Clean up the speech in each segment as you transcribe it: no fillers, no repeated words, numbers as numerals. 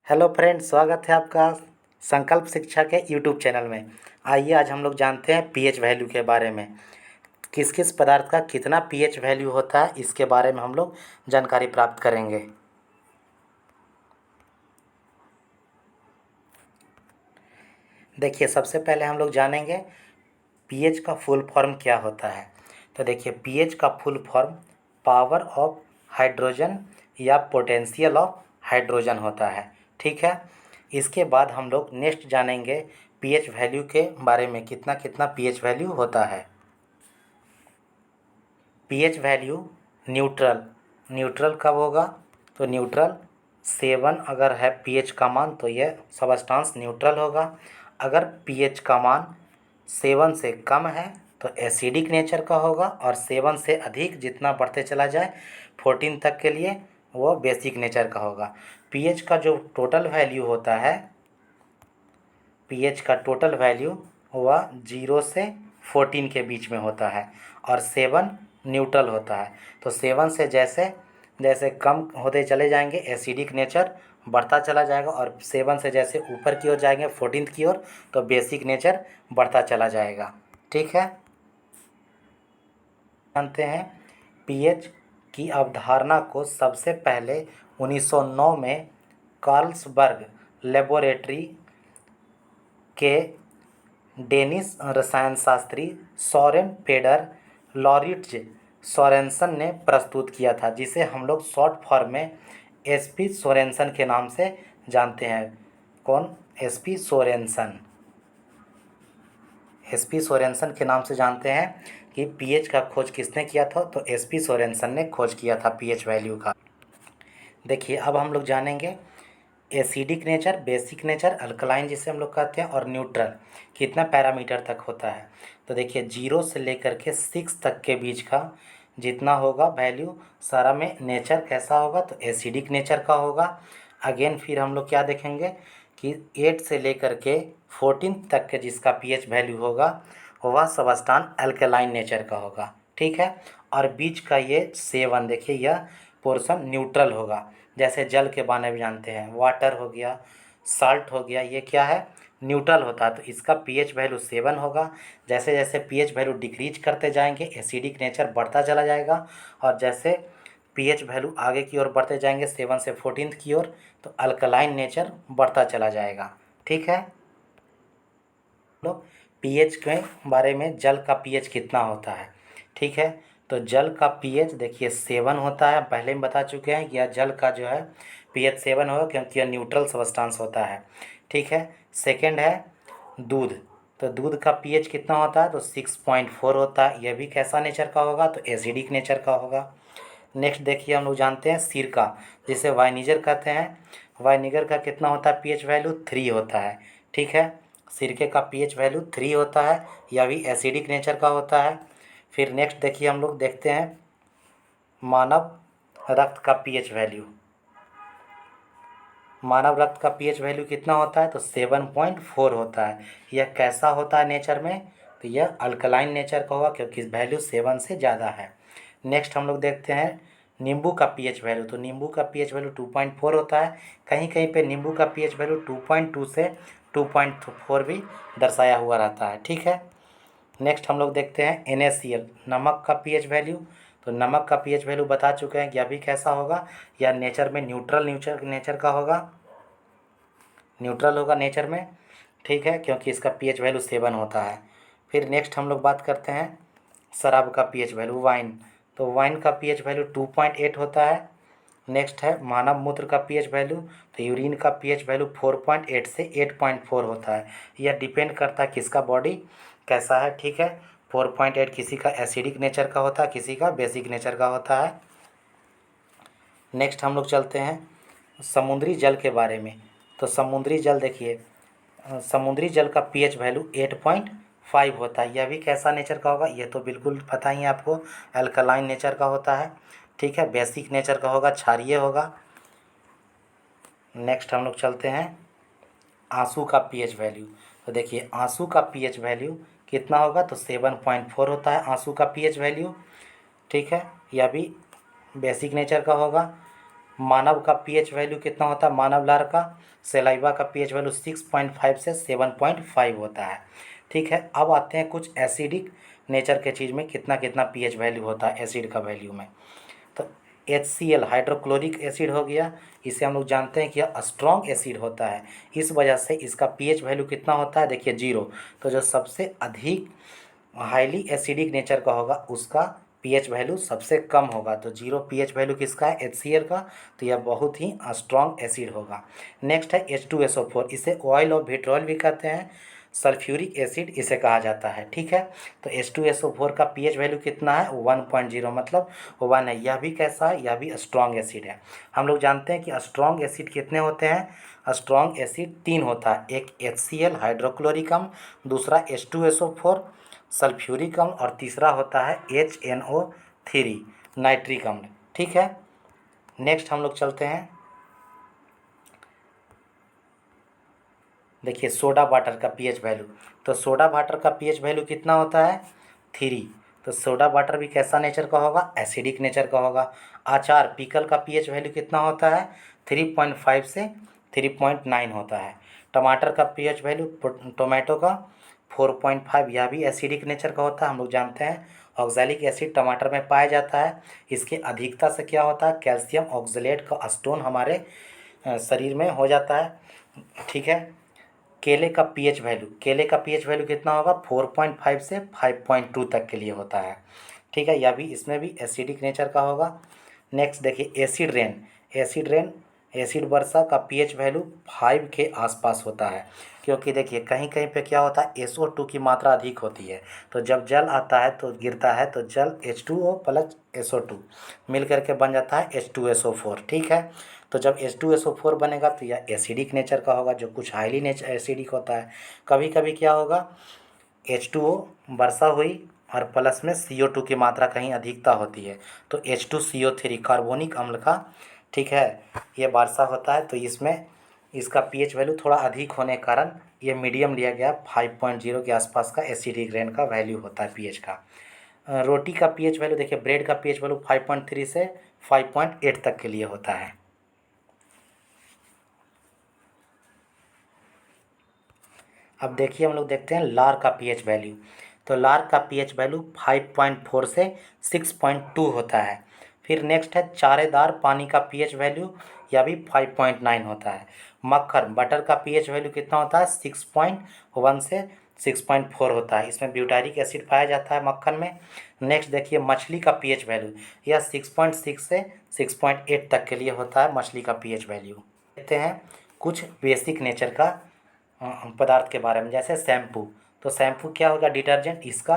Hello friends, स्वागत है आपका संकल्प शिक्षा के यूट्यूब चैनल में। आइए आज हम लोग जानते हैं पीएच वैल्यू के बारे में। किस किस पदार्थ का कितना पीएच वैल्यू होता है, इसके बारे में हम लोग जानकारी प्राप्त करेंगे। देखिए, सबसे पहले हम लोग जानेंगे पीएच का फुल फॉर्म क्या होता है। तो देखिए, पीएच का full form power of hydrogen या पोटेंशियल ऑफ हाइड्रोजन होता है। ठीक है। इसके बाद हम लोग नेक्स्ट जानेंगे पीएच वैल्यू के बारे में, कितना कितना पीएच वैल्यू होता है। पीएच वैल्यू न्यूट्रल न्यूट्रल कब होगा? तो न्यूट्रल 7 अगर है पीएच का मान तो यह सबस्टांस न्यूट्रल होगा। अगर पीएच का मान 7 से कम है तो एसिडिक नेचर का होगा, और 7 से अधिक जितना बढ़ते चला जाए 14 तक के लिए वो बेसिक नेचर का होगा। पीएच का जो टोटल वैल्यू होता है, पीएच का टोटल वैल्यू वह 0 से 14 के बीच में होता है, और 7 न्यूट्रल होता है। तो 7 से जैसे जैसे कम होते चले जाएंगे एसिडिक नेचर बढ़ता चला जाएगा, और 7 से जैसे ऊपर की ओर जाएंगे 14 की ओर तो बेसिक नेचर बढ़ता चला जाएगा। ठीक है। जानते हैं पीएच की अवधारणा को सबसे पहले 1909 में कार्लसबर्ग लेबोरेटरी के डेनिश रसायन शास्त्री सोरेन फेडर लॉरिट्ज सोरेनसन ने प्रस्तुत किया था, जिसे हम लोग शॉर्ट फॉर्म में एसपी सोरेनसन के नाम से जानते हैं। कौन? SP Sorensen. एसपी सोरेनसन के नाम से जानते हैं कि पीएच का खोज किसने किया था, तो एसपी सोरेनसन ने खोज किया था पीएच वैल्यू का। देखिए, अब हम लोग जानेंगे acidic nature, basic nature, alkaline जिसे हम लोग कहते हैं, और न्यूट्रल कितना पैरामीटर तक होता है। तो देखिए, 0 से लेकर के 6 तक के बीच का जितना होगा वैल्यू सारा में नेचर कैसा होगा, तो एसिडिक नेचर का होगा। अगेन फिर हम लोग क्या देखेंगे कि 8 से लेकर के 14 तक के जिसका पीएच वैल्यू होगा वह सबस्टान अल्कलाइन नेचर का होगा। ठीक है। और बीच का ये 7, देखिए यह पोर्शन न्यूट्रल होगा। जैसे जल के बारे में जानते हैं, वाटर हो गया, साल्ट हो गया, ये क्या है? न्यूट्रल होता है। तो इसका पीएच वैल्यू 7 होगा। जैसे जैसे पीएच वैल्यू डिक्रीज करते जाएंगे एसिडिक नेचर बढ़ता चला जाएगा, और जैसे पीएच वैल्यू आगे की ओर बढ़ते जाएंगे 7 से 14 की ओर तो अल्कलाइन नेचर बढ़ता चला जाएगा। ठीक है। लोग पीएच के बारे में, जल का पीएच कितना होता है। ठीक है। तो जल का पीएच देखिए 7 होता है, पहले हम बता चुके हैं कि यह जल का जो है पीएच 7 होगा, क्योंकि यह न्यूट्रल सबस्टांस होता है। ठीक है। सेकंड है दूध। तो दूध का पीएच कितना होता है, तो 6.4 होता है। यह भी कैसा नेचर का होगा, तो एसिडिक नेचर का होगा। नेक्स्ट देखिए, हम लोग जानते हैं सिरका, जिसे वाइनिगर कहते हैं। वाइनिगर का कितना होता है पीएच वैल्यू? 3 होता है। ठीक है। सिरके का पीएच वैल्यू 3 होता है, यह भी एसिडिक नेचर का होता है। फिर नेक्स्ट देखिए, हम लोग देखते हैं मानव रक्त का पीएच वैल्यू। मानव रक्त का पीएच वैल्यू कितना होता है, तो 7.4 होता है। यह कैसा होता है नेचर में, तो यह अल्कलाइन नेचर का होगा, क्योंकि वैल्यू 7 से ज़्यादा है। नेक्स्ट हम लोग देखते हैं नींबू का पीएच वैल्यू। तो नींबू का पीएच वैल्यू 2.4 होता है। कहीं कहीं पे नींबू का पीएच वैल्यू 2.2 से 2.4 भी दर्शाया हुआ रहता है। ठीक है। नेक्स्ट हम लोग देखते हैं NaCl, नमक का पीएच वैल्यू। तो नमक का पीएच वैल्यू बता चुके हैं कि यह भी कैसा होगा, यह नेचर में न्यूट्रल नेचर का होगा, न्यूट्रल होगा नेचर में। ठीक है, क्योंकि इसका पीएच वैल्यू 7 होता है। फिर नेक्स्ट हम लोग बात करते हैं शराब का पीएच वैल्यू, वाइन। तो वाइन का पीएच वैल्यू 2.8 होता है। नेक्स्ट है मानव मूत्र का पीएच वैल्यू। तो यूरिन का पीएच वैल्यू 4.8 से 8.4 होता है। यह डिपेंड करता है किसका बॉडी कैसा है। ठीक है। 4.8 किसी का एसिडिक नेचर का होता है, किसी का बेसिक नेचर का होता है। नेक्स्ट हम लोग चलते हैं समुद्री जल के बारे में। तो समुद्री जल देखिए, समुद्री जल का पीएच वैल्यू 8.5 होता है। यह भी कैसा नेचर का होगा, यह तो बिल्कुल पता ही है आपको, अल्कलाइन नेचर का होता है। ठीक है। बेसिक नेचर का होगा, क्षारीय होगा। नेक्स्ट हम लोग चलते हैं आंसू का पीएच वैल्यू। तो देखिए, आंसू का पीएच वैल्यू कितना होगा, तो 7.4 होता है आंसू का पीएच वैल्यू। ठीक है। यह भी बेसिक नेचर का होगा। मानव का पीएच वैल्यू कितना होता है, मानव लार का सेलाइवा का पीएच वैल्यू 6.5 से 7.5 होता है। ठीक है, अब आते हैं कुछ एसिडिक नेचर के चीज़ में कितना कितना पीएच वैल्यू होता है एसिड का वैल्यू में। तो HCl हाइड्रोक्लोरिक एसिड हो गया, इसे हम लोग जानते हैं कि यह स्ट्रॉन्ग एसिड होता है, इस वजह से इसका पीएच वैल्यू कितना होता है, देखिए 0। तो जो सबसे अधिक हाईली एसिडिक नेचर का होगा उसका पीएच वैल्यू सबसे कम होगा। तो 0 पीएच वैल्यू किसका है, HCl का। तो यह बहुत ही स्ट्रॉन्ग एसिड होगा। नेक्स्ट है H2SO4, इसे ऑयल ऑफ विट्रॉल भी कहते हैं, सल्फ्यूरिक एसिड इसे कहा जाता है। ठीक है, तो H2SO4 का पीएच वैल्यू कितना है, 1.0, मतलब 1 है। यह भी कैसा है, यह भी स्ट्रॉन्ग एसिड है। हम लोग जानते हैं कि स्ट्रॉन्ग एसिड कितने होते हैं, स्ट्रॉन्ग एसिड 3 होता है, एक HCl हाइड्रोक्लोरिक अम्ल, दूसरा H2SO4 सल्फ्यूरिक अम्ल, और तीसरा होता है HNO3 नाइट्रिक अम्ल। ठीक है, नेक्स्ट हम लोग चलते हैं, देखिए सोडा वाटर का पीएच वैल्यू। तो सोडा वाटर का पीएच वैल्यू कितना होता है, 3। तो सोडा वाटर भी कैसा नेचर का होगा, एसिडिक नेचर का होगा। अचार पिकल का पीएच वैल्यू कितना होता है, 3.5 से 3.9 होता है। टमाटर का पीएच वैल्यू, टोमेटो का 4.5, यह भी एसिडिक नेचर का होता है। हम लोग जानते हैं ऑक्सैलिक एसिड टमाटर में पाया जाता है, इसके अधिकता से क्या होता है, कैल्शियम ऑक्सलेट का स्टोन हमारे शरीर में हो जाता है। ठीक है, केले का पीएच वैल्यू, केले का पीएच वैल्यू कितना होगा, 4.5 से 5.2 तक के लिए होता है। ठीक है, यह भी इसमें भी एसिडिक नेचर का होगा। नेक्स्ट देखिए acid rain, acid rain acid वर्षा का पीएच वैल्यू 5 के आसपास होता है, क्योंकि देखिए कहीं कहीं पे क्या होता है, SO2 की मात्रा अधिक होती है। तो जब जल आता है तो गिरता है तो जल H2O प्लस SO2 मिल करके बन जाता है H2SO4। ठीक है, तो जब H2SO4 बनेगा तो यह एसिडिक नेचर का होगा, जो कुछ हाईली नेचर एसिडिक होता है। कभी कभी क्या होगा, H2O वर्षा हुई और प्लस में CO2 की मात्रा कहीं अधिकता होती है, तो H2CO3 कार्बोनिक अम्ल का, ठीक है, ये वर्षा होता है। तो इसमें इसका पीएच वैल्यू थोड़ा अधिक होने के कारण ये मीडियम लिया गया, 5.0 के आसपास का एसिडिक रेन का वैल्यू होता है पीएच का। रोटी का पीएच वैल्यू देखिए, ब्रेड का पीएच वैल्यू 5.3 से 5.8 तक के लिए होता है। अब देखिए हम लोग देखते हैं लार का पीएच वैल्यू। तो लार का पीएच वैल्यू 5.4 से 6.2 होता है। फिर नेक्स्ट है चारेदार पानी का पीएच वैल्यू, यह भी 5.9 होता है। मक्खन बटर का पीएच वैल्यू कितना होता है, 6.1 से 6.4 होता है, इसमें ब्यूटारिक एसिड पाया जाता है मक्खन में। नेक्स्ट देखिए मछली का पीएच वैल्यू, यह 6.6 से 6.8 तक के लिए होता है मछली का पीएच वैल्यू। देखते हैं कुछ बेसिक नेचर का पदार्थ के बारे में, जैसे शैम्पू। तो शैम्पू क्या होगा, डिटर्जेंट, इसका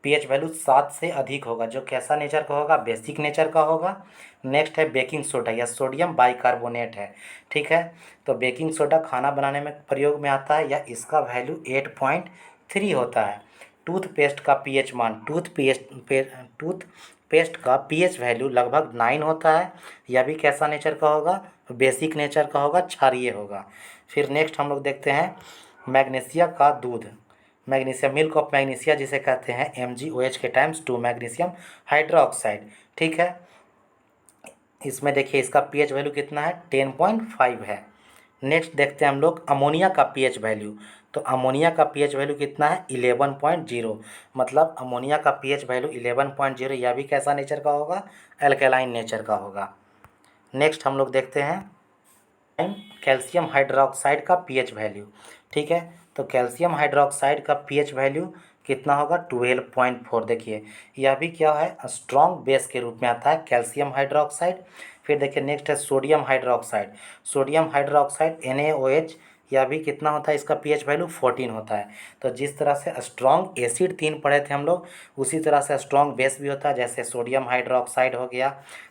पीएच वैल्यू 7 से अधिक होगा, जो कैसा नेचर का होगा, बेसिक नेचर का होगा। नेक्स्ट है बेकिंग सोडा, या सोडियम बाइकार्बोनेट है। ठीक है, तो बेकिंग सोडा खाना बनाने में प्रयोग में आता है, या इसका वैल्यू 8.3 होता है। टूथपेस्ट का पीएच मान, टूथपेस्ट का पीएच वैल्यू लगभग 9 होता है, यह भी कैसा नेचर का होगा, बेसिक नेचर का होगा, क्षारीय होगा। फिर नेक्स्ट हम लोग देखते हैं मैग्नीशिया का दूध, मैग्नीशिया मिल्क ऑफ मैग्नीशिया जिसे कहते हैं MgOH के टाइम्स 2 मैग्नीशियम हाइड्रोक्साइड। ठीक है, इसमें देखिए इसका पीएच वैल्यू कितना है, 10.5 है। नेक्स्ट देखते हैं हम लोग अमोनिया का पीएच वैल्यू। तो अमोनिया का पीएच वैल्यू कितना है, 11.0, मतलब अमोनिया का पीएच वैल्यू 11.0, यह भी कैसा नेचर का होगा, एल्केलाइन नेचर का होगा। नेक्स्ट हम लोग देखते हैं कैल्शियम हाइड्रोक्साइड का पीएच वैल्यू। ठीक है, तो कैल्शियम हाइड्रोक्साइड का पीएच वैल्यू कितना होगा, 12.4। देखिए यह भी क्या है, स्ट्रॉन्ग बेस के रूप में आता है कैल्शियम हाइड्रोक्साइड। फिर देखिए नेक्स्ट है sodium hydroxide, sodium hydroxide NaOH, यह भी कितना होता है, इसका पीएच वैल्यू 14 होता है। तो जिस तरह से स्ट्रॉन्ग एसिड 3 पढ़े थे हम लोग, उसी तरह से स्ट्रॉन्ग बेस भी होता है, जैसे सोडियम हाइड्रोक्साइड हो गया।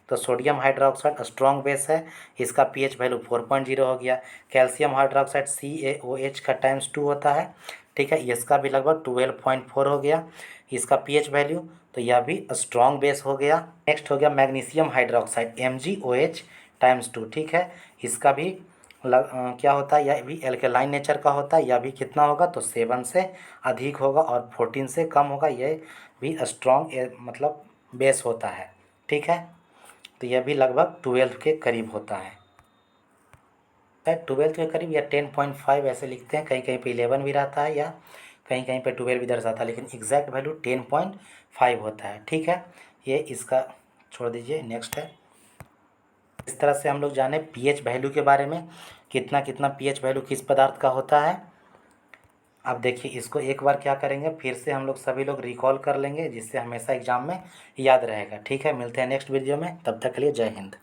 तो सोडियम हाइड्रोक्साइड स्ट्रॉन्ग बेस है, इसका पीएच वैल्यू 4.0 हो गया। कैल्शियम हाइड्रोक्साइड CaOH का टाइम्स 2 होता है। ठीक है, इसका भी लगभग 12.4 हो गया इसका पीएच वैल्यू, तो यह भी स्ट्रॉन्ग बेस हो गया। नेक्स्ट हो गया मैग्नीशियम हाइड्रोक्साइड MgOH टाइम्स 2। ठीक है, इसका भी क्या होता है, यह भी एल्केलाइन नेचर का होता है, यह भी कितना होगा, तो 7 से अधिक होगा और 14 से कम होगा, यह भी स्ट्रॉन्ग मतलब बेस होता है। ठीक है, तो यह भी लगभग 12 के करीब होता है, शायद 12 के करीब या 10.5 ऐसे लिखते हैं, कहीं कहीं पे 11 भी रहता है या कहीं कहीं पे 12 भी दर्शाता है, लेकिन एग्जैक्ट वैल्यू 10.5 होता है। ठीक है, ये इसका छोड़ दीजिए, नेक्स्ट है। इस तरह से हम लोग जाने पीएच वैल्यू के बारे में, कितना कितना पीएच वैल्यू किस पदार्थ का होता है। अब देखिए इसको एक बार क्या करेंगे, फिर से हम लोग सभी लोग रिकॉल कर लेंगे, जिससे हमेशा एग्जाम में याद रहेगा। ठीक है, मिलते हैं नेक्स्ट वीडियो में, तब तक के लिए जय हिंद।